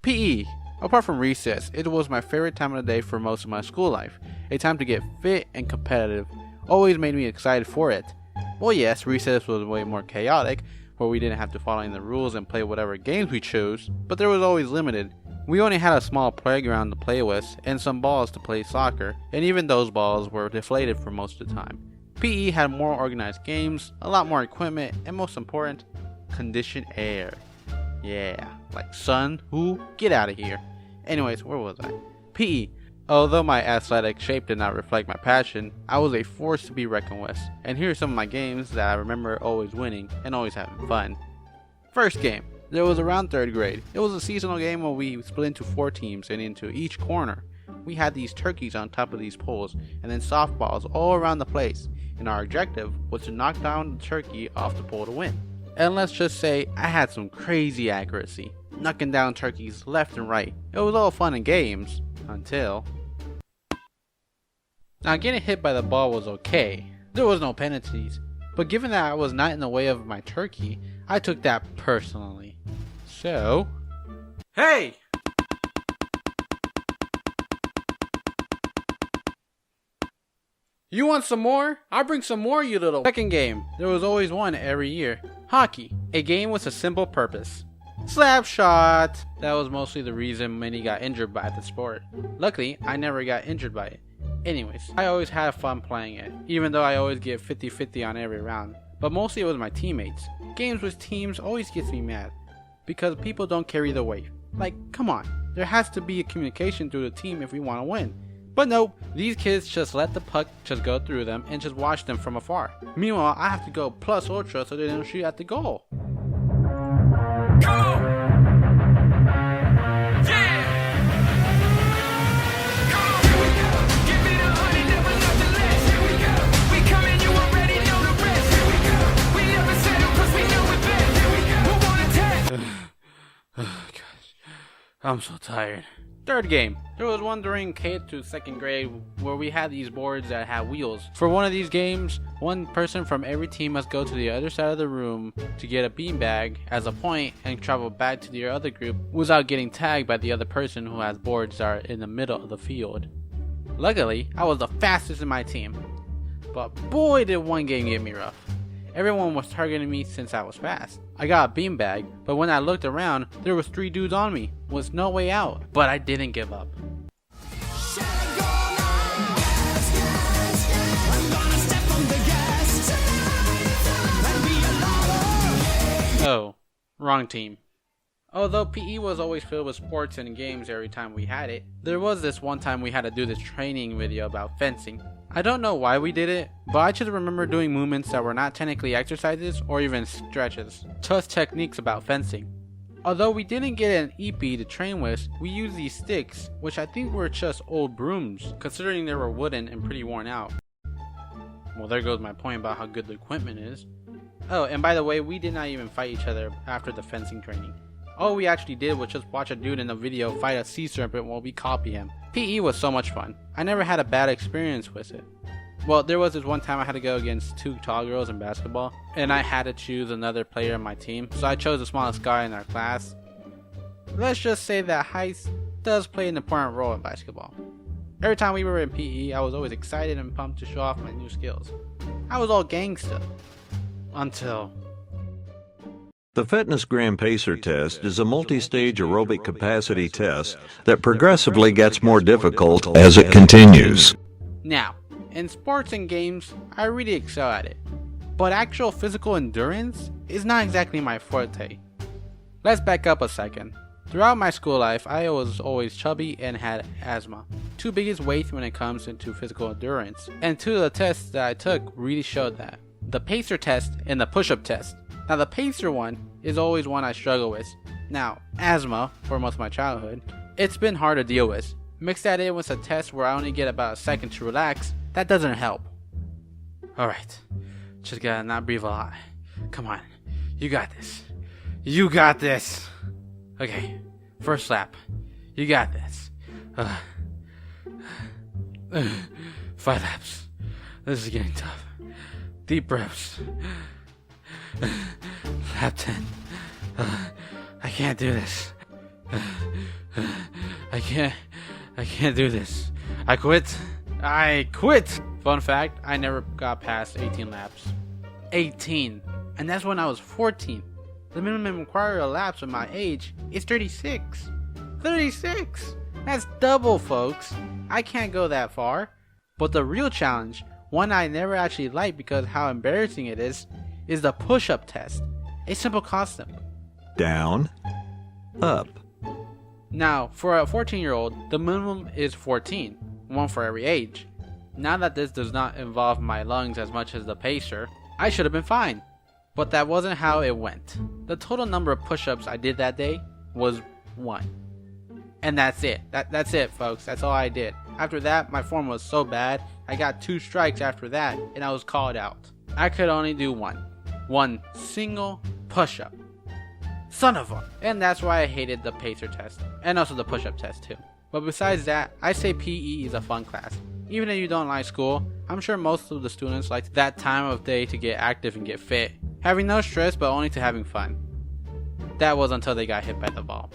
PE. Apart from recess, it was my favorite time of the day for most of my school life. A time to get fit and competitive. Always made me excited for it. Well, yes, recess was way more chaotic, where we didn't have to follow any of the rules and play whatever games we chose, but there was always limited. We only had a small playground to play with, and some balls to play soccer, and even those balls were deflated for most of the time. PE had more organized games, a lot more equipment, and most important, conditioned air. Yeah, like sun, who? Get out of here. Anyways, where was I? PE. Although my athletic shape did not reflect my passion, I was a force to be reckoned with, and here are some of my games that I remember always winning and always having fun. First game. It was around 3rd grade. It was a seasonal game where we split into 4 teams, and into each corner, we had these turkeys on top of these poles, and then softballs all around the place, and our objective was to knock down the turkey off the pole to win. And let's just say I had some crazy accuracy, knocking down turkeys left and right. It was all fun and games, until... Now, getting hit by the ball was okay. There was no penalties, but given that I was not in the way of my turkey, I took that personally. So... Hey! You want some more? I'll bring some more, you little... Second game. There was always one every year. Hockey. A game with a simple purpose. Slap shot! That was mostly the reason many got injured by the sport. Luckily, I never got injured by it. Anyways, I always had fun playing it, even though I always get 50-50 on every round. But mostly it was my teammates. Games with teams always gets me mad, because people don't carry the weight. Like, come on, there has to be a communication through the team if we want to win. But nope, these kids just let the puck just go through them and just watch them from afar. Meanwhile, I have to go plus ultra so they don't shoot at the goal. I'm so tired. Third game. There was one during K to 2nd grade where we had these boards that had wheels. For one of these games, one person from every team must go to the other side of the room to get a beanbag as a point and travel back to the other group without getting tagged by the other person who has boards that are in the middle of the field. Luckily, I was the fastest in my team. But boy did one game get me rough. Everyone was targeting me since I was fast. I got a beanbag, but when I looked around, there was 3 dudes on me, with no way out. But I didn't give up. Oh, wrong team. Although PE was always filled with sports and games every time we had it, there was this one time we had to do this training video about fencing. I don't know why we did it, but I just remember doing movements that were not technically exercises or even stretches, just techniques about fencing. Although we didn't get an EP to train with, we used these sticks, which I think were just old brooms, considering they were wooden and pretty worn out. Well, there goes my point about how good the equipment is. Oh, and by the way, we did not even fight each other after the fencing training. All we actually did was just watch a dude in the video fight a sea serpent while we copy him. PE was so much fun. I never had a bad experience with it. Well, there was this one time I had to go against 2 tall girls in basketball, and I had to choose another player on my team, so I chose the smallest guy in our class. Let's just say that height does play an important role in basketball. Every time we were in PE, I was always excited and pumped to show off my new skills. I was all gangsta. Until... The Fitness Gram Pacer test is a multi-stage aerobic capacity test that progressively gets more difficult as it continues. Now, in sports and games, I really excel at it, but actual physical endurance is not exactly my forte. Let's back up a second. Throughout my school life, I was always chubby and had asthma, 2 biggest weights when it comes into physical endurance, and 2 of the tests that I took really showed that. The Pacer test and the push-up test. Now the Pacer one is always one I struggle with. Now, asthma, for most of my childhood, it's been hard to deal with. Mix that in with a test where I only get about a second to relax, that doesn't help. Alright, just gotta not breathe a lot. Come on, you got this. You got this. Okay, first lap. You got this. 5 laps. This is getting tough. Deep breaths. Lap 10. I can't do this. I can't do this. I quit. Fun fact, I never got past 18 laps. 18. And that's when I was 14. The minimum required laps at my age is 36. 36! That's double, folks. I can't go that far. But the real challenge, one I never actually liked because how embarrassing it is the push-up test. A simple concept. Down, up. Now, for a 14-year-old, the minimum is 14, one for every age. Now that this does not involve my lungs as much as the pacer, I should have been fine. But that wasn't how it went. The total number of push-ups I did that day was 1. And that's it. That's it, folks. That's all I did. After that, my form was so bad, I got 2 strikes after that, and I was called out. I could only do one single push-up. Son of a... And that's why I hated the pacer test, and also the push-up test too. But besides that, I say PE is a fun class. Even if you don't like school, I'm sure most of the students like that time of day to get active and get fit. Having no stress, but only to having fun. That was until they got hit by the ball.